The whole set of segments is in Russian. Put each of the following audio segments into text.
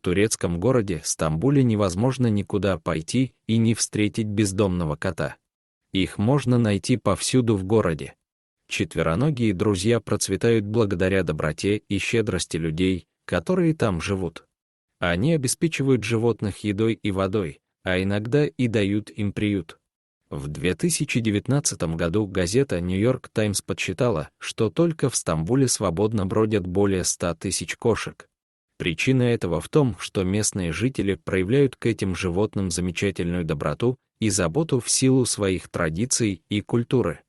турецком городе Стамбуле невозможно никуда пойти и не встретить бездомного кота. Их можно найти повсюду в городе. Четвероногие друзья процветают благодаря доброте и щедрости людей, которые там живут. Они обеспечивают животных едой и водой, а иногда и дают им приют. В 2019 году газета «Нью-Йорк Таймс» подсчитала, что только в Стамбуле свободно бродят более 100 тысяч кошек. Причина этого в том, что местные жители проявляют к этим животным замечательную доброту и заботу в силу своих традиций и культуры.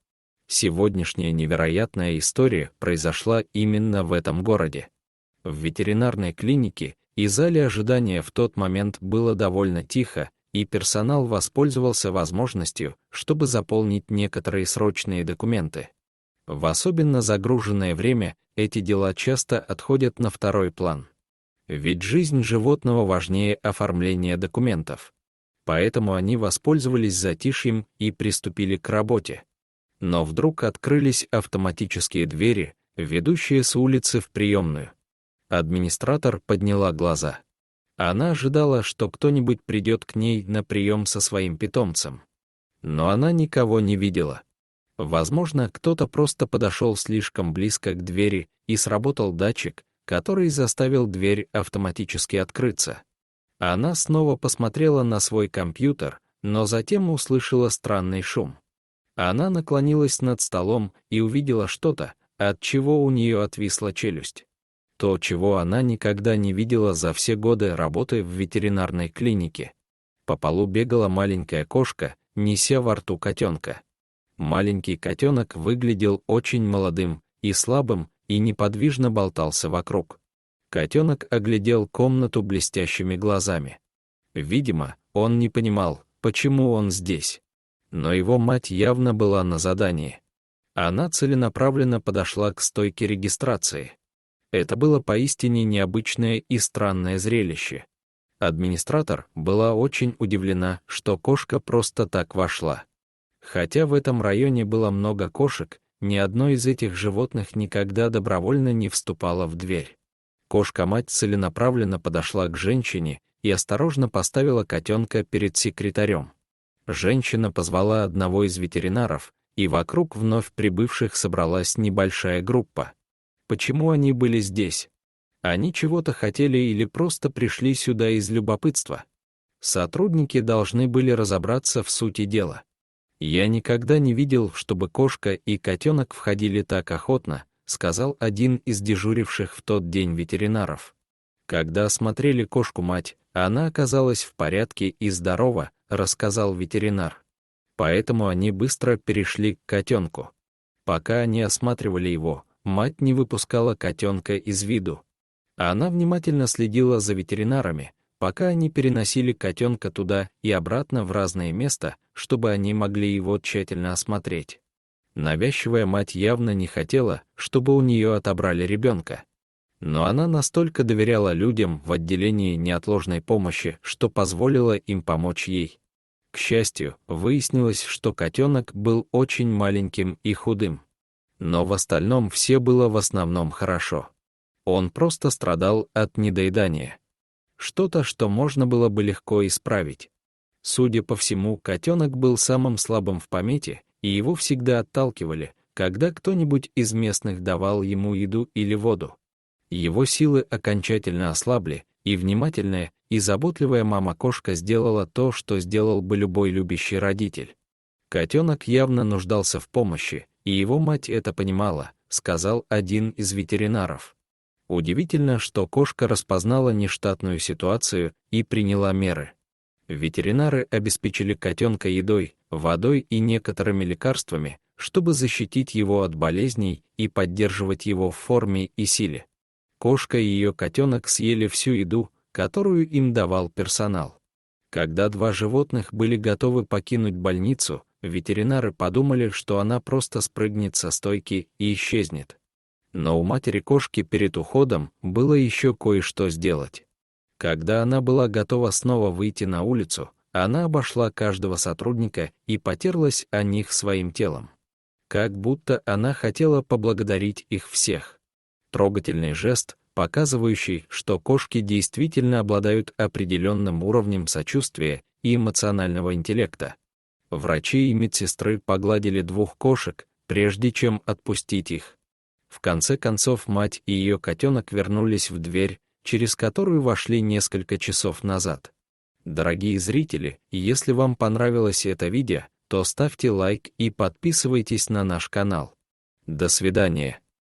Сегодняшняя невероятная история произошла именно в этом городе. В ветеринарной клинике и зале ожидания в тот момент было довольно тихо, и персонал воспользовался возможностью, чтобы заполнить некоторые срочные документы. В особенно загруженное время эти дела часто отходят на второй план. Ведь жизнь животного важнее оформления документов. Поэтому они воспользовались затишьем и приступили к работе. Но вдруг открылись автоматические двери, ведущие с улицы в приемную. Администратор подняла глаза. Она ожидала, что кто-нибудь придет к ней на прием со своим питомцем. Но она никого не видела. Возможно, кто-то просто подошел слишком близко к двери и сработал датчик, который заставил дверь автоматически открыться. Она снова посмотрела на свой компьютер, но затем услышала странный шум. Она наклонилась над столом и увидела что-то, от чего у нее отвисла челюсть. То, чего она никогда не видела за все годы работы в ветеринарной клинике. По полу бегала маленькая кошка, неся во рту котенка. Маленький котенок выглядел очень молодым и слабым и неподвижно болтался вокруг. Котенок оглядел комнату блестящими глазами. Видимо, он не понимал, почему он здесь. Но его мать явно была на задании. Она целенаправленно подошла к стойке регистрации. Это было поистине необычное и странное зрелище. Администратор была очень удивлена, что кошка просто так вошла. Хотя в этом районе было много кошек, ни одно из этих животных никогда добровольно не вступало в дверь. Кошка-мать целенаправленно подошла к женщине и осторожно поставила котенка перед секретарем. Женщина позвала одного из ветеринаров, и вокруг вновь прибывших собралась небольшая группа. Почему они были здесь? Они чего-то хотели или просто пришли сюда из любопытства? Сотрудники должны были разобраться в сути дела. «Я никогда не видел, чтобы кошка и котенок входили так охотно», сказал один из дежуривших в тот день ветеринаров. Когда осмотрели кошку-мать, она оказалась в порядке и здорова, рассказал ветеринар. Поэтому они быстро перешли к котенку. Пока они осматривали его, мать не выпускала котенка из виду. Она внимательно следила за ветеринарами, пока они переносили котенка туда и обратно в разные места, чтобы они могли его тщательно осмотреть. Навязчивая мать явно не хотела, чтобы у нее отобрали ребенка. Но она настолько доверяла людям в отделении неотложной помощи, что позволила им помочь ей. К счастью, выяснилось, что котенок был очень маленьким и худым. Но в остальном все было в основном хорошо. Он просто страдал от недоедания. Что-то, что можно было бы легко исправить. Судя по всему, котенок был самым слабым в помете, и его всегда отталкивали, когда кто-нибудь из местных давал ему еду или воду. Его силы окончательно ослабли, и внимательная и заботливая мама-кошка сделала то, что сделал бы любой любящий родитель. Котенок явно нуждался в помощи, и его мать это понимала, сказал один из ветеринаров. Удивительно, что кошка распознала нештатную ситуацию и приняла меры. Ветеринары обеспечили котенка едой, водой и некоторыми лекарствами, чтобы защитить его от болезней и поддерживать его в форме и силе. Кошка и ее котенок съели всю еду, которую им давал персонал. Когда два животных были готовы покинуть больницу, ветеринары подумали, что она просто спрыгнет со стойки и исчезнет. Но у матери кошки перед уходом было еще кое-что сделать. Когда она была готова снова выйти на улицу, она обошла каждого сотрудника и потерлась о них своим телом. Как будто она хотела поблагодарить их всех. Трогательный жест, показывающий, что кошки действительно обладают определенным уровнем сочувствия и эмоционального интеллекта. Врачи и медсестры погладили двух кошек, прежде чем отпустить их. В конце концов, мать и ее котенок вернулись в дверь, через которую вошли несколько часов назад. Дорогие зрители, если вам понравилось это видео, то ставьте лайк и подписывайтесь на наш канал. До свидания.